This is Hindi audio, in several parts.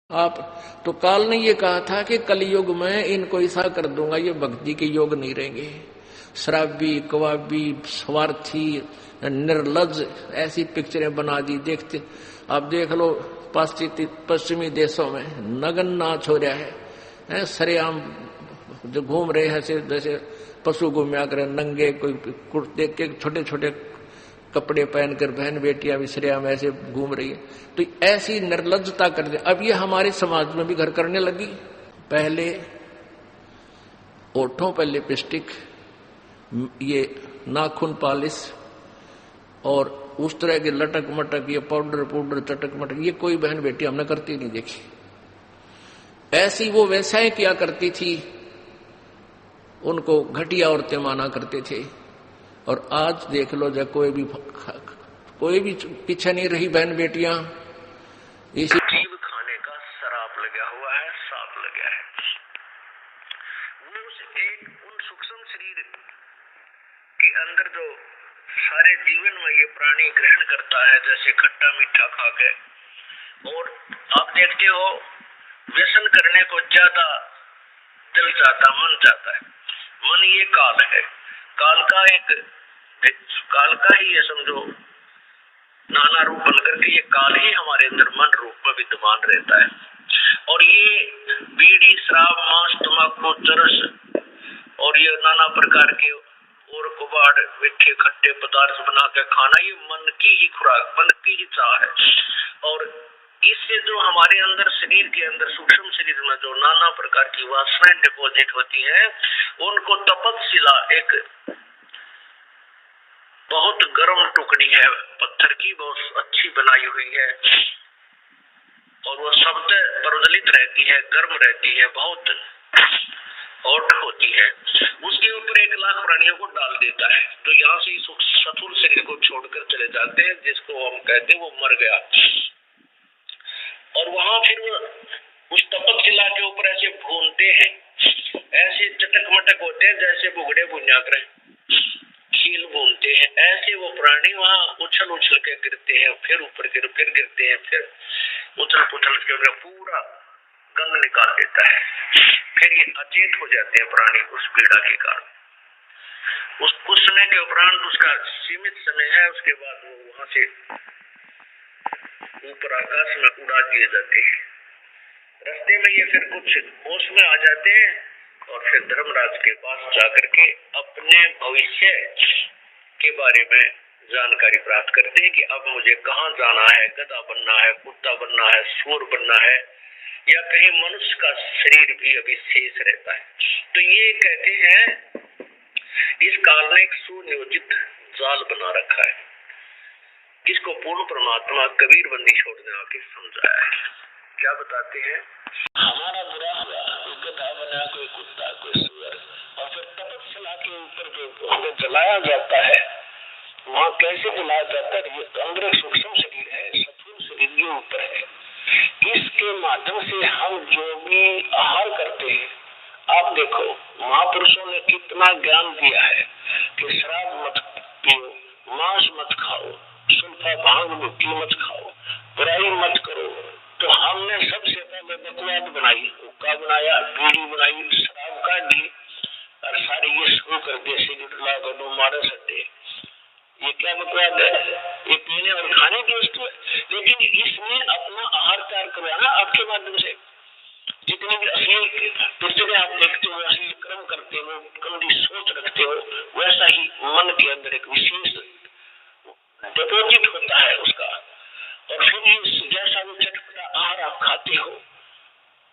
आप तो काल ने ये कहा था कि कलयुग में इनको ऐसा कर दूंगा, ये भक्ति के योग नहीं रहेंगे, शराबी, कवाबी, स्वार्थी, निर्लज, ऐसी पिक्चरें बना दी। देखते आप देख लो पश्चिमी देशों में नगन नाच हो रहा है, सरेआम जो घूम रहे हैं जैसे पशु घूमया करे नंगे, कोई कुर्ते के छोटे छोटे कपड़े पहनकर बहन बेटियां भी सरेआम ऐसे घूम रही है। तो ऐसी निर्लज्जता कर दे। अब ये हमारे समाज में भी घर करने लगी। पहले ओठों पर लिपस्टिक, ये नाखून पॉलिश और उस तरह के लटक मटक, ये पाउडर चटक मटक, ये कोई बहन बेटी हमने करती नहीं देखी। ऐसी वो वैसाएं किया करती थी, उनको घटिया औरतें माना करते थे। और आज देख लो, जब कोई भी पीछे नहीं रही बहन बेटियां। इसी जीव खाने का शराब लगा हुआ है, साप लगा है। वो उन सूक्ष्म शरीर के अंदर जो सारे जीवन में ये प्राणी ग्रहण करता है, जैसे खट्टा मीठा खा के। और आप देखते हो व्यसन करने को ज्यादा दिल चाहता, मन चाहता है। मन ये काल है, काल का ही है समझो, नाना रूप बनकर के ये काल ही हमारे अंदर मन रूप में विद्यमान रहता है। और ये बीड़ी, शराब, मांस, तंबाकू, चरस और ये नाना प्रकार के और कुबाड़, मीठे खट्टे पदार्थ बना के खाना, ये मन की ही खुराक, मन की ही चाह है। और इससे जो हमारे अंदर शरीर के अंदर सूक्ष्म शरीर में जो नाना प्रकार की वासनाएं डिपोजिट होती हैं, उनको तपतशिला, एक बहुत गर्म टुकड़ी है पत्थर की, बहुत अच्छी बनाई हुई है और वो सबसे प्रज्वलित रहती है, गर्म रहती है, बहुत हॉट होती है। उसके ऊपर 1,00,000 प्राणियों को डाल देता है, जो यहाँ से स्थूल शरीर को छोड़कर चले जाते हैं, जिसको हम कहते हैं वो मर गया। और वहां फिर वो उस तपतशिला के ऊपर ऐसे भूनते हैं, ऐसे चटक मटक होते हैं जैसे बुगड़े बुनिया करें, खील भूनते हैं। ऐसे वो प्राणी वहां उछल उछल के गिरते हैं, फिर ऊपर फिर गिरते हैं, फिर उछल पुछल के पूरा गंध निकाल देता है। फिर ये अचेत हो जाते हैं प्राणी उस पीड़ा के कारण। उस कुछ समय के उपरांत, उसका सीमित समय है, उसके बाद वो वहां से ऊपर आकाश में उड़ा दिए जाते हैं। रास्ते में ये फिर कुछ होश में आ जाते हैं और फिर धर्मराज के पास जाकर के अपने भविष्य के बारे में जानकारी प्राप्त करते हैं कि अब मुझे कहाँ जाना है, गधा बनना है, कुत्ता बनना है, सूर बनना है, या कहीं मनुष्य का शरीर भी अभी शेष रहता है। तो ये कहते हैं इस काल ने एक सुनियोजित जाल बना रखा है, जिसको पूर्ण परमात्मा कबीर बंदी छोड़ने आके समझाया है। क्या बताते हैं? हमारा बुरा हुआ, कोई गधा बना, कोई कुत्ता, कोई सूअर, और फिर तपस्या के ऊपर जो हमें जलाया जाता है, वहाँ कैसे जलाया जाता है? ये अंदर एक सूक्ष्म शरीर है, स्थूल शरीर के ऊपर है। इसके माध्यम से हम जो भी आहार करते हैं, आप देखो महापुरुषों ने कितना ज्ञान दिया है कि शराब मत पियो, मांस मत खाओ, सुल्फा भांग मिट्टी मत खाओ, बुराई मत करो। तो हमने सबसे पहले बकवाद बनाई, हुक्का बनाया, बीड़ी बनाई, शराब का दी, और सारे ये शुरू कर दिए, सिगरेट ला गड्ढो मारे सट्टे। ये क्या बकवाद है? ये पीने और खाने की वस्तु है। लेकिन इसमें अपना आहार तैयार करवाना आपके माध्यम से। जितनी भी असली पिक्चरें आप देखते हो, असली कर्म करते हो, गंदी सोच रखते हो, वैसा ही मन के अंदर एक विशेष डिपोजिट होता है उसका। और फिर ये जैसा भी चटपटा आहार आप खाते हो,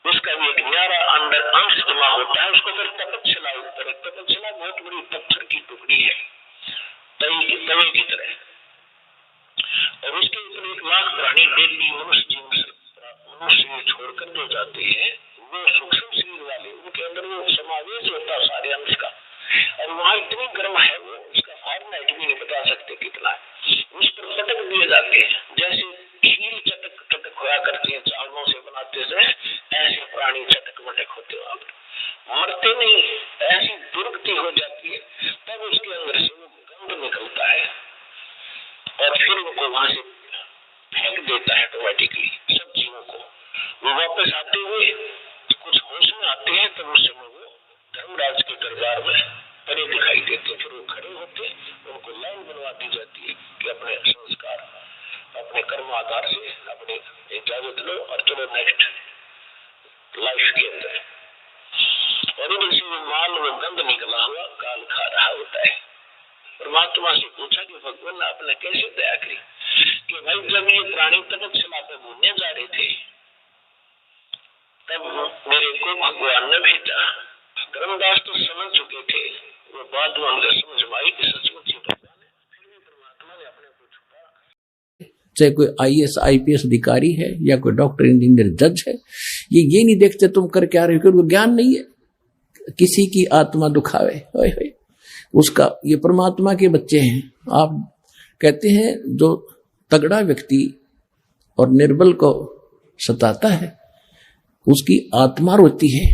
उसका भी एक न्यारा अंदर अंश जमा होता है। उसको फिर तपतशिला ऊपर है। तपतशिला बहुत बड़ी पत्थर की टुकड़ी है, तवे की तरह, और उसके ऊपर 1,00,000 प्राणी डेली मनुष्य जीवन छोड़कर जो जाते हैं, वो सूक्ष्म शरीर वाले, उनके अंदर वो समावेश होता है सारे अंश का। और वहाँ इतनी गर्म है वो, उसका फॉर्मेट भी नहीं बता सकते कितना है। उस पर पटक दिए जाते हैं, जैसे खील चटक होया करती है चावलों से बनाते समय, ऐसे प्राणी चटक मटक होते हो। आप मरते नहीं, ऐसी दुर्गति हो जाती है, तब उसके अंदर से वो गंध निकलता है और फिर उनको वहां से फेंक देता है ऑटोमेटिकली सब जीवों को। वो वापस आते हुए कुछ होश में आते हैं, तब उस समय वो धर्मराज के दरबार में परे दिखाई देते। फिर वो खड़े होते, उनको लाइन बनवा दी जाती है कि अपने संस्कार, अपने कर्म आधार से अपनी इजाजत लो और चलो नेक्स्ट लाइफ के अंदर। और इधर से माल व गंध निकला हुआ काल खा रहा होता है। परमात्मा से पूछा कि भगवान आपने कैसे दया करी कि भाई जब ये प्राणी तपस्या पे घूमने जा रहे थे तब मेरे को भगवान ने भेजा। धर्मदास तो समझ चुके थे, वो बात उनको समझ में आई कि सचमुच ही भगवान है। फिर भी परमात्मा ने अपने को छुपा। चाहे कोई IAS IPS अधिकारी है या कोई डॉक्टर इंजीनियर जज है, ये नहीं देखते तुम कर क्या रहे हो, क्योंकि ज्ञान नहीं है। किसी की आत्मा दुखावे, होए होए, उसका, ये परमात्मा के बच्चे हैं। आप कहते हैं जो तगड़ा व्यक्ति और निर्बल को सताता है उसकी आत्मा रोती है।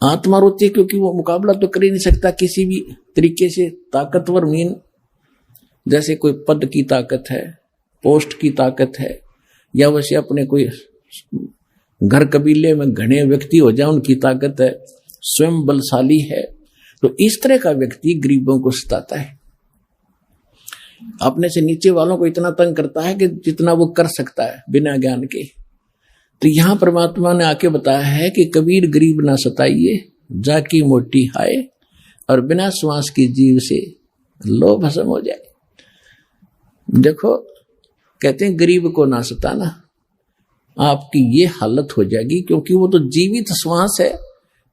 आत्मा रोती है क्योंकि वो मुकाबला तो कर ही नहीं सकता किसी भी तरीके से। ताकतवर मीन जैसे कोई पद की ताकत है, पोस्ट की ताकत है, या वैसे अपने कोई घर कबीले में घने व्यक्ति हो जाए उनकी ताकत है, स्वयं बलशाली है, तो इस तरह का व्यक्ति गरीबों को सताता है। अपने से नीचे वालों को इतना तंग करता है कि जितना वो कर सकता है बिना ज्ञान के। तो यहां परमात्मा ने आके बताया है कि कबीर गरीब ना सताइए, जाकी मोटी हाय, और बिना श्वास की जीव से लो भस्म हो जाए। देखो, कहते हैं गरीब को ना सताना, आपकी ये हालत हो जाएगी, क्योंकि वो तो जीवित श्वास है,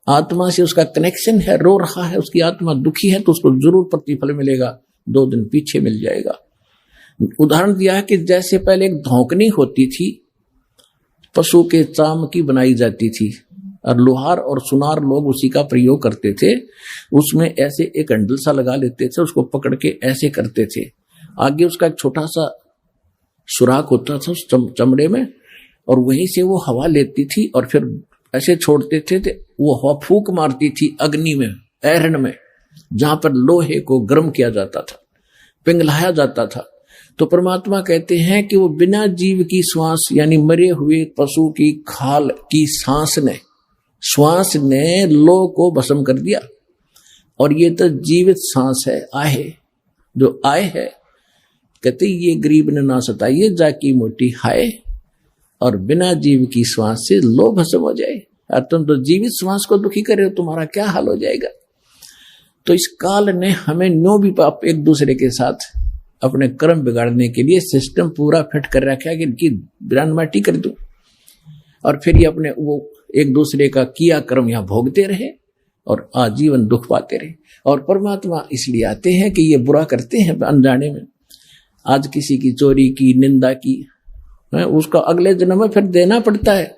आत्मा से उसका कनेक्शन है, रो रहा है, उसकी आत्मा दुखी है, तो उसको जरूर प्रतिफल मिलेगा, 2 दिन पीछे मिल जाएगा। उदाहरण दिया है कि जैसे पहले एक धौंकनी होती थी, पशु के चाम की बनाई जाती थी, और लोहार और सुनार लोग उसी का प्रयोग करते थे। उसमें ऐसे एक हैंडल सा लगा लेते थे, उसको पकड़ के ऐसे करते थे, आगे उसका एक छोटा सा सुराख होता था उस चमड़े में, और वहीं से वो हवा लेती थी और फिर ऐसे छोड़ते थे, तो वो हवा फूंक मारती थी अग्नि में, ऐरन में, जहां पर लोहे को गर्म किया जाता था, पिघलाया जाता था। तो परमात्मा कहते हैं कि वो बिना जीव की श्वास, यानी मरे हुए पशु की खाल की श्वास ने लोह को भस्म कर दिया। और ये तो जीवित सांस है, आहे, जो आए है, कहते ये गरीब ने ना सताइए, जाकी मोटी हाय, और बिना जीव की श्वास से लो भस्म हो जाए। और तुम तो जीवित श्वास को दुखी करे हो, तुम्हारा क्या हाल हो जाएगा। तो इस काल ने हमें न्यों भी पाप एक दूसरे के साथ अपने कर्म बिगाड़ने के लिए सिस्टम पूरा फिट कर रखा है कि इनकी बिरान माटी कर दूं, और फिर ये अपने वो एक दूसरे का किया कर्म यहां भोगते रहे और आजीवन दुख पाते रहे। और परमात्मा इसलिए आते हैं कि ये बुरा करते हैं अनजाने में। आज किसी की चोरी की, निंदा की, उसका अगले जन्म में फिर देना पड़ता है।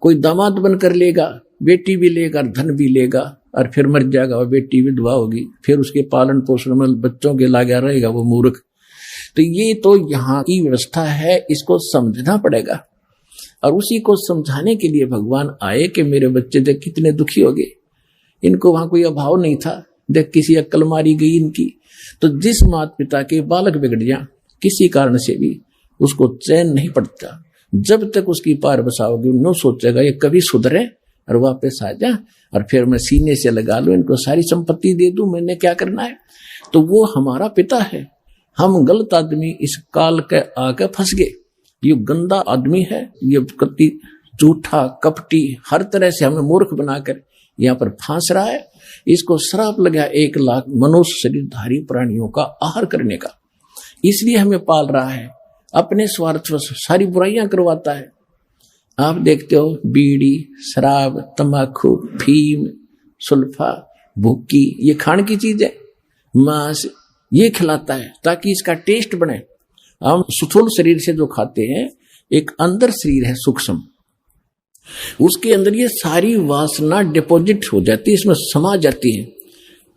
कोई दामाद बनकर लेगा, बेटी भी लेगा, धन भी लेगा, और फिर मर जाएगा, और बेटी विधवा होगी, फिर उसके पालन पोषण में बच्चों के लागा रहेगा वो मूर्ख। तो ये तो यहाँ की व्यवस्था है, इसको समझना पड़ेगा। और उसी को समझाने के लिए भगवान आए कि मेरे बच्चे देख कितने दुखी हो गए, इनको वहां कोई अभाव नहीं था, देख किसी अक्ल मारी गई इनकी। तो जिस माता पिता के बालक बिगड़ जाए किसी कारण से भी, उसको चैन नहीं पड़ता। जब तक उसकी पार बसाओगे, नो सोचेगा ये कभी सुधरे और वापस आ जा, और फिर मैं सीने से लगा लूं, इनको सारी संपत्ति दे दूं, मैंने क्या करना है। तो वो हमारा पिता है। हम गलत आदमी इस काल के आके फंस गए। ये गंदा आदमी है, ये कति झूठा, कपटी, हर तरह से हमें मूर्ख बनाकर यहाँ पर फांस रहा है। इसको श्राप लगा 1 लाख मनुष्य शरीरधारी प्राणियों का आहार करने का, इसलिए हमें पाल रहा है। अपने स्वार्थ से सारी बुराइयां करवाता है। आप देखते हो बीड़ी, शराब, तंबाकू, फीम, सुल्फा, भुक्की, ये खाने की चीज है। मांस ये खिलाता है ताकि इसका टेस्ट बने। हम स्थूल शरीर से जो खाते हैं, एक अंदर शरीर है सूक्ष्म, उसके अंदर ये सारी वासना डिपॉजिट हो जाती है, इसमें समा जाती है।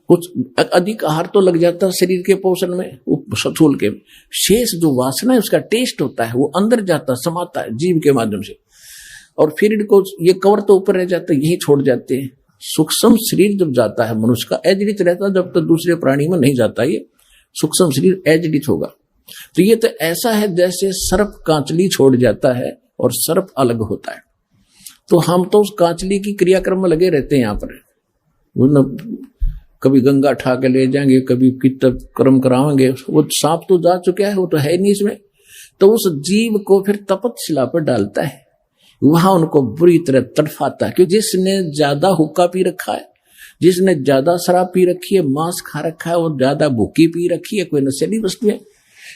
कुछ अधिक आहार तो लग जाता है शरीर के पोषण में, स्थूल के शेष जो वासना है उसका टेस्ट होता है, वो अंदर जाता, समाता है जीव के माध्यम से, और फिर इनको ये कवर तो ऊपर रह जाता है, यही छोड़ जाते हैं। सूक्ष्म शरीर जब जाता है मनुष्य का, एजडित रहता है, जब तक दूसरे प्राणी में नहीं जाता, ये सूक्ष्म शरीर एजडित होगा। तो ये तो ऐसा है जैसे सर्प कांचली छोड़ जाता है और सर्प अलग होता है। तो हम तो उस कांचली की क्रियाक्रम में लगे रहते हैं यहाँ पर, कभी गंगा ठा के ले जाएंगे, कभी कितना कर्म कराएंगे। वो सांप तो जा चुका है, वो तो है नहीं इसमें। तो उस जीव को फिर तपतशिला पर डालता है, वहां उनको बुरी तरह तड़फाता है। क्योंकि जिसने ज्यादा हुक्का पी रखा है, जिसने ज्यादा शराब पी रखी है, मांस खा रखा है, वो ज्यादा भूखी पी रखी है, कोई नशीली वस्तु है,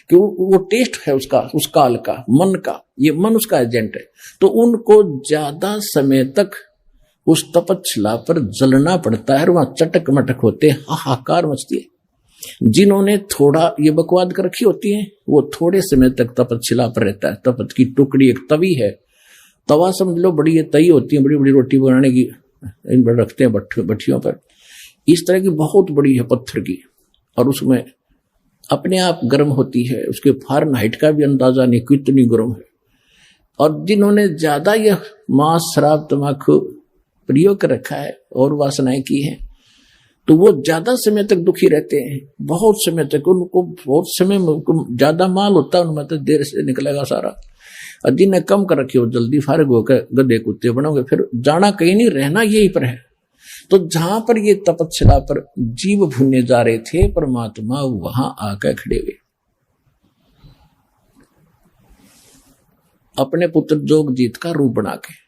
कि वो टेस्ट है उसका, उस काल का, मन का, ये मन उसका एजेंट है। तो उनको ज्यादा समय तक उस तपतशिला पर जलना पड़ता है और वहां चटक मटक होते, हाहाकार मचती है। जिन्होंने थोड़ा ये बकवाद कर रखी होती है, वो थोड़े समय तक तपतशिला पर रहता है। तपत की टुकड़ी एक तवी है, तवा समझ लो, बड़ी ये तई होती है, बड़ी बड़ी रोटी बनाने की, इन पर रखते हैं भट्टियों पर। इस तरह की बहुत बड़ी है पत्थर की, और उसमें अपने आप गर्म होती है, उसके फारेनहाइट का भी अंदाजा नहीं कितनी गर्म है। और जिन्होंने ज्यादा यह मांस शराब तंबाकू प्रयोग कर रखा है और वासनाएं की है, तो वो ज्यादा समय तक दुखी रहते हैं, बहुत समय तक। उनको बहुत समय में ज्यादा माल होता है, उनमें तो देर से निकलेगा सारा। और जिन्हें कम कर रखी हो जल्दी फारिग होकर गधे कुत्ते बनोगे, फिर जाना कहीं नहीं, रहना यहीं पर है। तो जहां पर ये तपतशिला पर जीव भूनने जा रहे थे, परमात्मा वहां आकर खड़े हुए, अपने पुत्र जोगजीत का रूप बना के।